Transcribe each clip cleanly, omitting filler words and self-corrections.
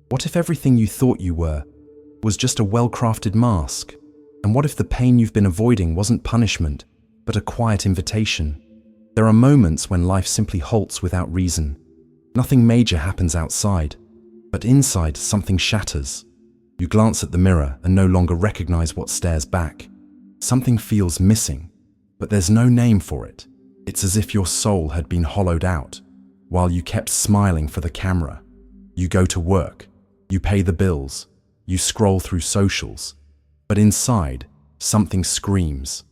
What if everything you thought you were was just a well-crafted mask? And what if the pain you've been avoiding wasn't punishment, but a quiet invitation? There are moments when life simply halts without reason. Nothing major happens outside, but inside something shatters. You glance at the mirror and no longer recognize what stares back. Something feels missing, but there's no name for it. It's as if your soul had been hollowed out, while you kept smiling for the camera. You go to work, you pay the bills, you scroll through socials, but inside, something screams.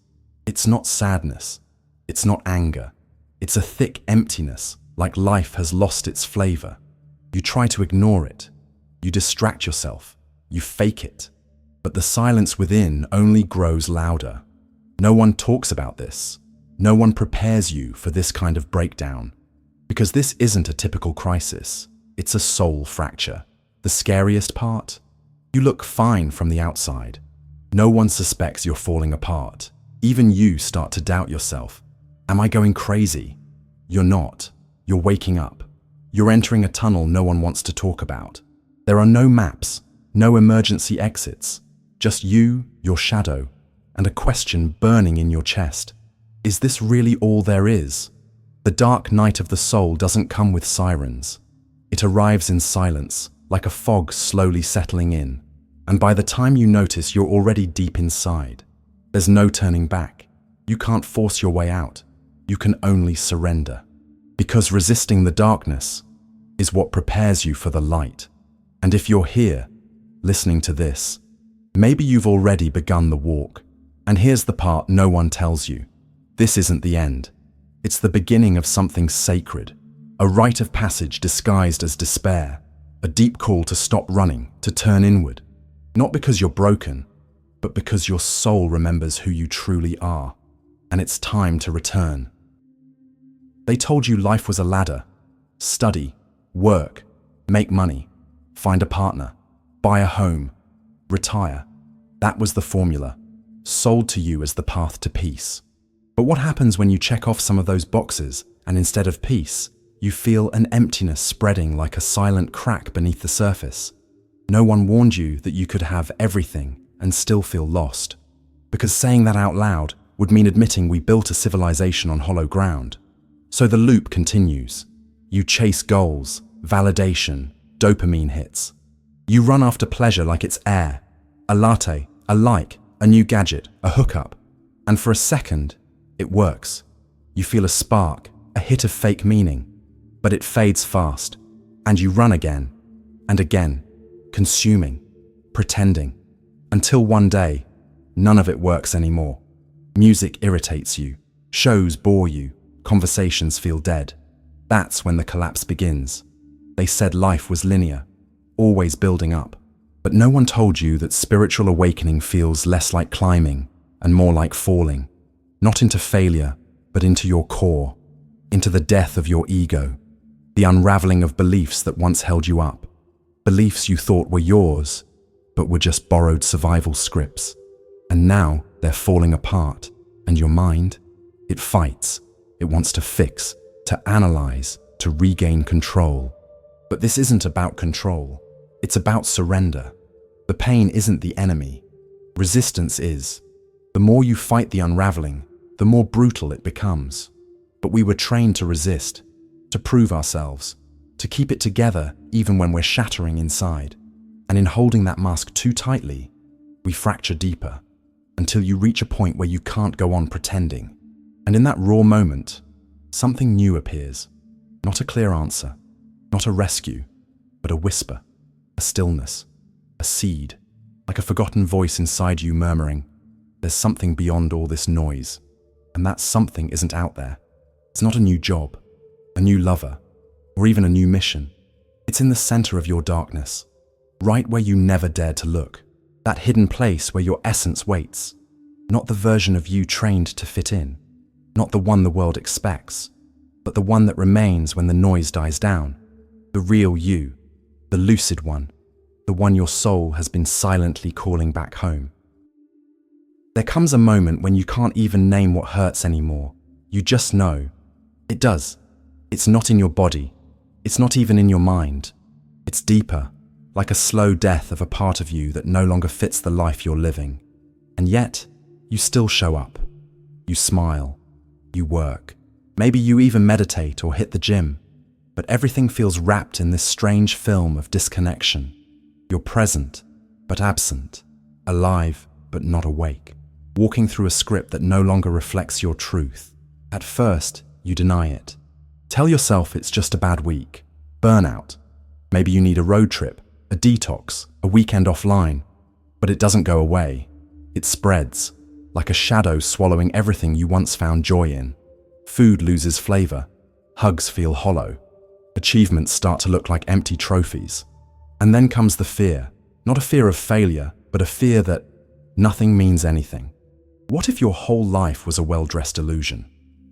It's not sadness, it's not anger, it's a thick emptiness, like life has lost its flavor. You try to ignore it, you distract yourself, you fake it, but the silence within only grows louder. No one talks about this. No one prepares you for this kind of breakdown, because this isn't a typical crisis. It's a soul fracture. The scariest part? You look fine from the outside. No one suspects you're falling apart. Even you start to doubt yourself. Am I going crazy? You're not. You're waking up. You're entering a tunnel no one wants to talk about. There are no maps, no emergency exits, just you, your shadow, and a question burning in your chest. Is this really all there is? The dark night of the soul doesn't come with sirens. It arrives in silence, like a fog slowly settling in. And by the time you notice, you're already deep inside. There's no turning back. You can't force your way out. You can only surrender. Because resisting the darkness is what prepares you for the light. And if you're here, listening to this, maybe you've already begun the walk. And here's the part no one tells you. This isn't the end. It's the beginning of something sacred, a rite of passage disguised as despair, a deep call to stop running, to turn inward, not because you're broken, but because your soul remembers who you truly are, and it's time to return. They told you life was a ladder: study, work, make money, find a partner, buy a home, retire. That was the formula, sold to you as the path to peace. But what happens when you check off some of those boxes and instead of peace, you feel an emptiness spreading like a silent crack beneath the surface? No one warned you that you could have everything and still feel lost. Because saying that out loud would mean admitting we built a civilization on hollow ground. So the loop continues. You chase goals, validation, dopamine hits. You run after pleasure like it's air. A latte, a like, a new gadget, a hookup. And for a second, it works. You feel a spark, a hit of fake meaning, but it fades fast, and you run again and again, consuming, pretending, until one day, none of it works anymore. Music irritates you, shows bore you, conversations feel dead. That's when the collapse begins. They said life was linear, always building up, but no one told you that spiritual awakening feels less like climbing and more like falling. Not into failure, but into your core, into the death of your ego, the unraveling of beliefs that once held you up, beliefs you thought were yours, but were just borrowed survival scripts. And now they're falling apart, and your mind, it fights, it wants to fix, to analyze, to regain control. But this isn't about control, it's about surrender. The pain isn't the enemy, resistance is. The more you fight the unraveling, the more brutal it becomes. But we were trained to resist, to prove ourselves, to keep it together even when we're shattering inside. And in holding that mask too tightly, we fracture deeper, until you reach a point where you can't go on pretending. And in that raw moment, something new appears. Not a clear answer, not a rescue, but a whisper, a stillness, a seed, like a forgotten voice inside you murmuring, "There's something beyond all this noise." And that something isn't out there. It's not a new job, a new lover, or even a new mission. It's in the center of your darkness, right where you never dared to look. That hidden place where your essence waits. Not the version of you trained to fit in, not the one the world expects, but the one that remains when the noise dies down. The real you, the lucid one, the one your soul has been silently calling back home. There comes a moment when you can't even name what hurts anymore. You just know. It does. It's not in your body. It's not even in your mind. It's deeper, like a slow death of a part of you that no longer fits the life you're living. And yet, you still show up. You smile. You work. Maybe you even meditate or hit the gym. But everything feels wrapped in this strange film of disconnection. You're present, but absent. Alive, but not awake. Walking through a script that no longer reflects your truth. At first, you deny it. Tell yourself it's just a bad week. Burnout. Maybe you need a road trip, a detox, a weekend offline. But it doesn't go away. It spreads, like a shadow swallowing everything you once found joy in. Food loses flavor. Hugs feel hollow. Achievements start to look like empty trophies. And then comes the fear. Not a fear of failure, but a fear that nothing means anything. What if your whole life was a well-dressed illusion?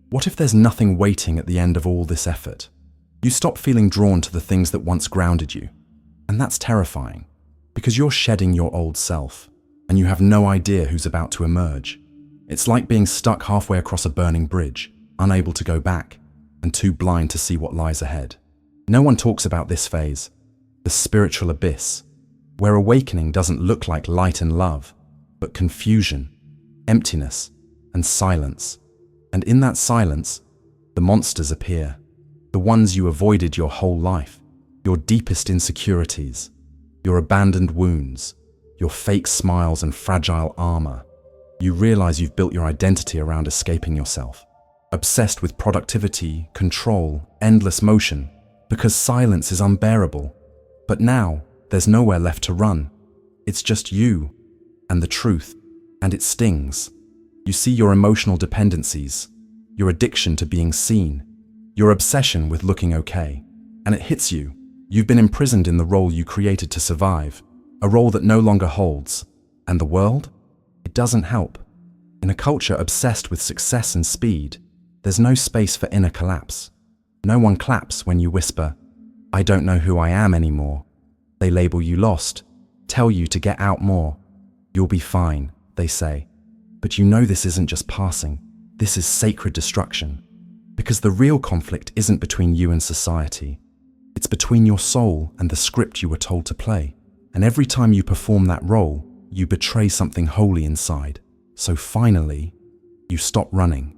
What if there's nothing waiting at the end of all this effort? You stop feeling drawn to the things that once grounded you. And that's terrifying, because you're shedding your old self, and you have no idea who's about to emerge. It's like being stuck halfway across a burning bridge, unable to go back, and too blind to see what lies ahead. No one talks about this phase, the spiritual abyss, where awakening doesn't look like light and love, but confusion, emptiness, and silence. And in that silence, the monsters appear, the ones you avoided your whole life, your deepest insecurities, your abandoned wounds, your fake smiles and fragile armor. You realize you've built your identity around escaping yourself, obsessed with productivity, control, endless motion, because silence is unbearable. But now, there's nowhere left to run. It's just you and the truth, and it stings. You see your emotional dependencies, your addiction to being seen, your obsession with looking okay, and it hits you. You've been imprisoned in the role you created to survive, a role that no longer holds. And the world? It doesn't help. In a culture obsessed with success and speed, there's no space for inner collapse. No one claps when you whisper, "I don't know who I am anymore." They label you lost, tell you to get out more. "You'll be fine," they say. But you know this isn't just passing. This is sacred destruction. Because the real conflict isn't between you and society. It's between your soul and the script you were told to play. And every time you perform that role, you betray something holy inside. So finally, you stop running.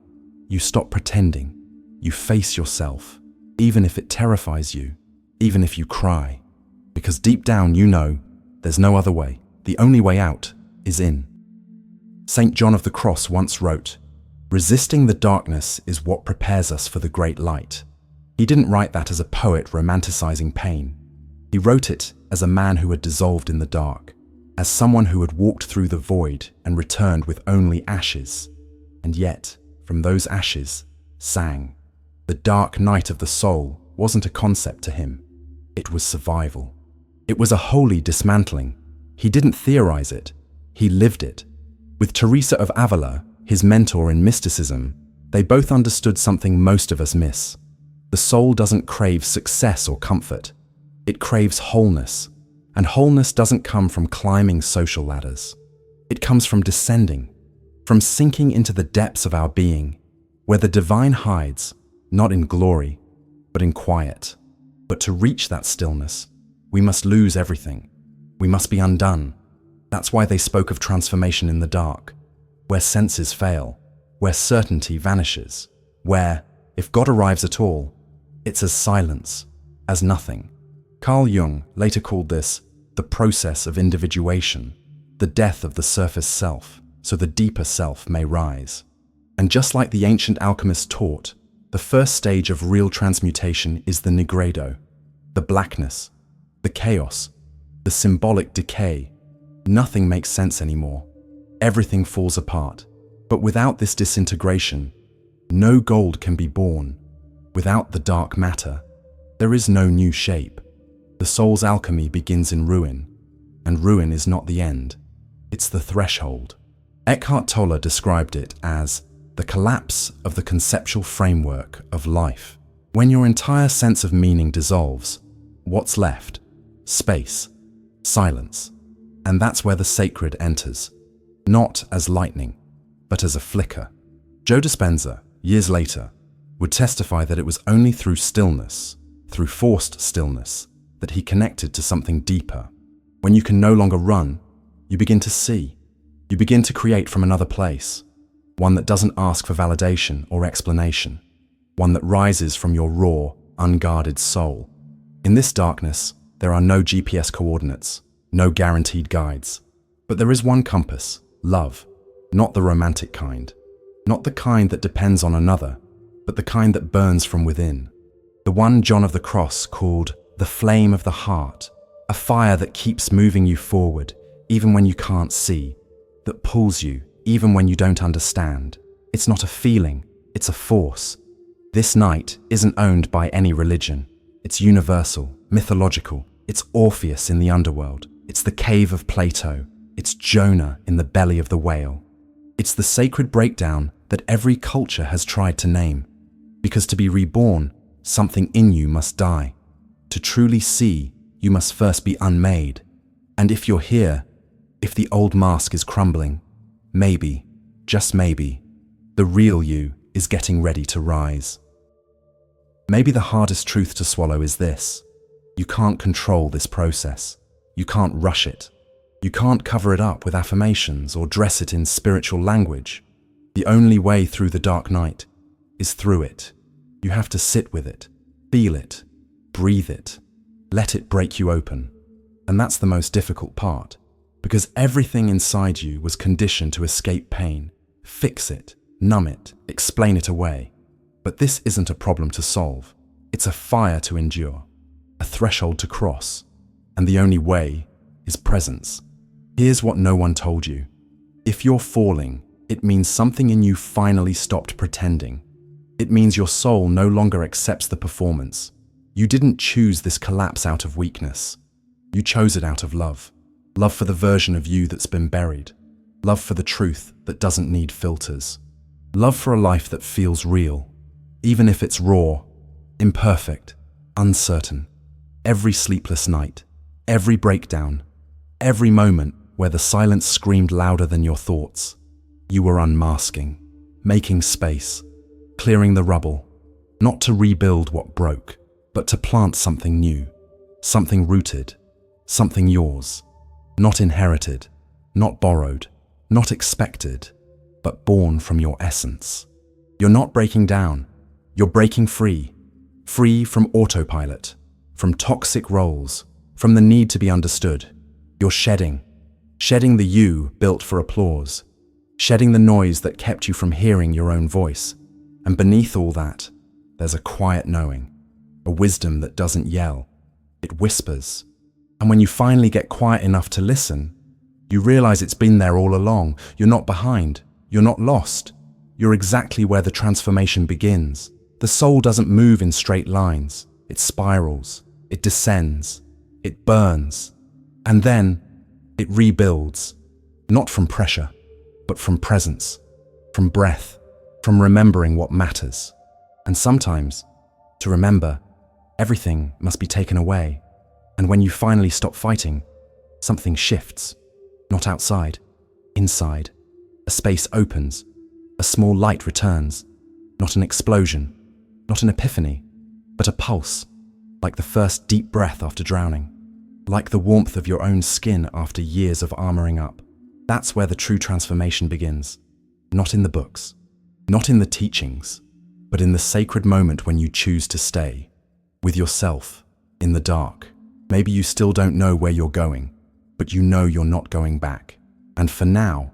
You stop pretending. You face yourself, even if it terrifies you, even if you cry. Because deep down you know there's no other way. The only way out is in. St. John of the Cross once wrote, "Resisting the darkness is what prepares us for the great light." He didn't write that as a poet romanticizing pain. He wrote it as a man who had dissolved in the dark, as someone who had walked through the void and returned with only ashes. And yet, from those ashes, sang. The dark night of the soul wasn't a concept to him. It was survival. It was a holy dismantling. He didn't theorize it. He lived it. With Teresa of Avila, his mentor in mysticism, they both understood something most of us miss. The soul doesn't crave success or comfort. It craves wholeness. And wholeness doesn't come from climbing social ladders. It comes from descending, from sinking into the depths of our being, where the divine hides, not in glory, but in quiet. But to reach that stillness, we must lose everything. We must be undone. That's why they spoke of transformation in the dark, where senses fail, where certainty vanishes, where, if God arrives at all, it's as silence, as nothing. Carl Jung later called this the process of individuation, the death of the surface self, so the deeper self may rise. And just like the ancient alchemists taught, the first stage of real transmutation is the nigredo, the blackness, the chaos, the symbolic decay. Nothing makes sense anymore. Everything falls apart. But without this disintegration, no gold can be born. Without the dark matter, there is no new shape. The soul's alchemy begins in ruin, and ruin is not the end. It's the threshold. Eckhart Tolle described it as the collapse of the conceptual framework of life. When your entire sense of meaning dissolves, what's left? Space, silence. And that's where the sacred enters, not as lightning, but as a flicker. Joe Dispenza, years later, would testify that it was only through stillness, through forced stillness, that he connected to something deeper, When you can no longer run, you begin to see. You begin to create from another place, one that doesn't ask for validation or explanation, one that rises from your raw, unguarded soul. In this darkness, there are no GPS coordinates, no guaranteed guides. But there is one compass: love. Not the romantic kind. Not the kind that depends on another, but the kind that burns from within. The one John of the Cross called the flame of the heart, a fire that keeps moving you forward, even when you can't see, that pulls you, even when you don't understand. It's not a feeling, it's a force. This night isn't owned by any religion. It's universal, mythological. It's Orpheus in the underworld. It's the cave of Plato. It's Jonah in the belly of the whale. It's the sacred breakdown that every culture has tried to name. Because to be reborn, something in you must die. To truly see, you must first be unmade. And if you're here, if the old mask is crumbling, maybe, just maybe, the real you is getting ready to rise. Maybe the hardest truth to swallow is this: you can't control this process. You can't rush it. You can't cover it up with affirmations or dress it in spiritual language. The only way through the dark night is through it. You have to sit with it, feel it, breathe it, let it break you open. And that's the most difficult part, because everything inside you was conditioned to escape pain, fix it, numb it, explain it away. But this isn't a problem to solve. It's a fire to endure, a threshold to cross, and the only way is presence. Here's what no one told you. If you're falling, it means something in you finally stopped pretending. It means your soul no longer accepts the performance. You didn't choose this collapse out of weakness. You chose it out of love. Love for the version of you that's been buried. Love for the truth that doesn't need filters. Love for a life that feels real, even if it's raw, imperfect, uncertain. Every sleepless night, every breakdown, every moment where the silence screamed louder than your thoughts, you were unmasking, making space, clearing the rubble, not to rebuild what broke, but to plant something new, something rooted, something yours, not inherited, not borrowed, not expected, but born from your essence. You're not breaking down, you're breaking free, free from autopilot, from toxic roles, from the need to be understood. You're shedding the you built for applause, shedding the noise that kept you from hearing your own voice. And beneath all that, there's a quiet knowing, a wisdom that doesn't yell, it whispers. And when you finally get quiet enough to listen, you realize it's been there all along. You're not behind, you're not lost. You're exactly where the transformation begins. The soul doesn't move in straight lines. It spirals, it descends, it burns, and then it rebuilds, not from pressure, but from presence, from breath, from remembering what matters. And sometimes, to remember, everything must be taken away. And when you finally stop fighting, something shifts, not outside, inside. A space opens, a small light returns, not an explosion, not an epiphany, but a pulse, like the first deep breath after drowning, like the warmth of your own skin after years of armoring up. That's where the true transformation begins, not in the books, not in the teachings, but in the sacred moment when you choose to stay, with yourself, in the dark. Maybe you still don't know where you're going, but you know you're not going back. And for now,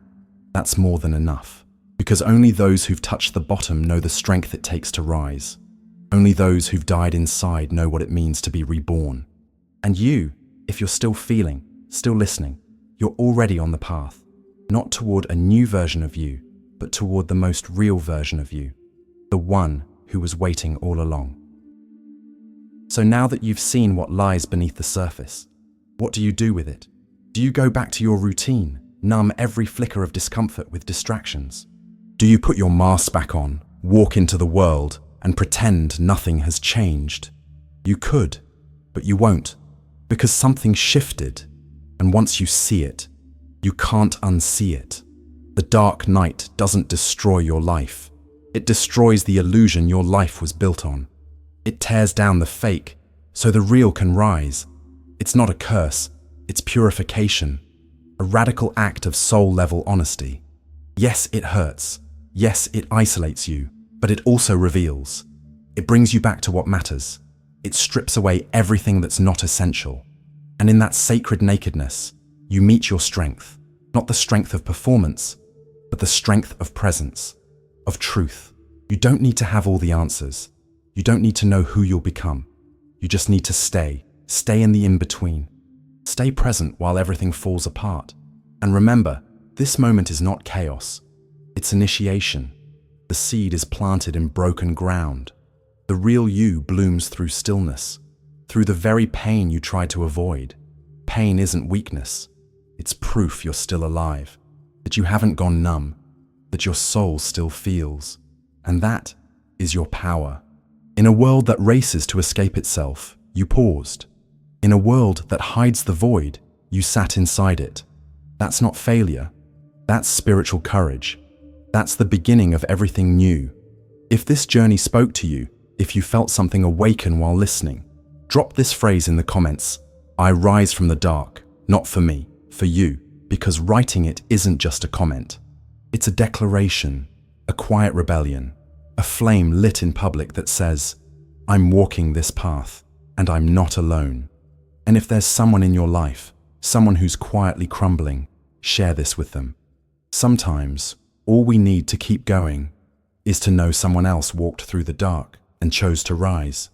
that's more than enough, because only those who've touched the bottom know the strength it takes to rise. Only those who've died inside know what it means to be reborn. And you, if you're still feeling, still listening, you're already on the path, not toward a new version of you, but toward the most real version of you, the one who was waiting all along. So now that you've seen what lies beneath the surface, what do you do with it? Do you go back to your routine, numb every flicker of discomfort with distractions? Do you put your mask back on, walk into the world, and pretend nothing has changed? You could, but you won't, because something shifted, and once you see it, you can't unsee it. The dark night doesn't destroy your life. It destroys the illusion your life was built on. It tears down the fake, so the real can rise. It's not a curse, It's purification, a radical act of soul-level honesty. Yes, it hurts. Yes, it isolates you, but it also reveals. It brings you back to what matters. It strips away everything that's not essential. And in that sacred nakedness, you meet your strength, not the strength of performance, but the strength of presence, of truth. You don't need to have all the answers. You don't need to know who you'll become. You just need to stay in the in-between. Stay present while everything falls apart. And remember, this moment is not chaos. It's initiation. The seed is planted in broken ground. The real you blooms through stillness, through the very pain you tried to avoid. Pain isn't weakness. It's proof you're still alive, that you haven't gone numb, that your soul still feels. And that is your power. In a world that races to escape itself, you paused. In a world that hides the void, you sat inside it. That's not failure. That's spiritual courage. That's the beginning of everything new. If this journey spoke to you, if you felt something awaken while listening, drop this phrase in the comments. I rise from the dark, not for me, for you, because writing it isn't just a comment. It's a declaration, a quiet rebellion, a flame lit in public that says, I'm walking this path, and I'm not alone. And if there's someone in your life, someone who's quietly crumbling, share this with them. Sometimes, all we need to keep going is to know someone else walked through the dark and chose to rise.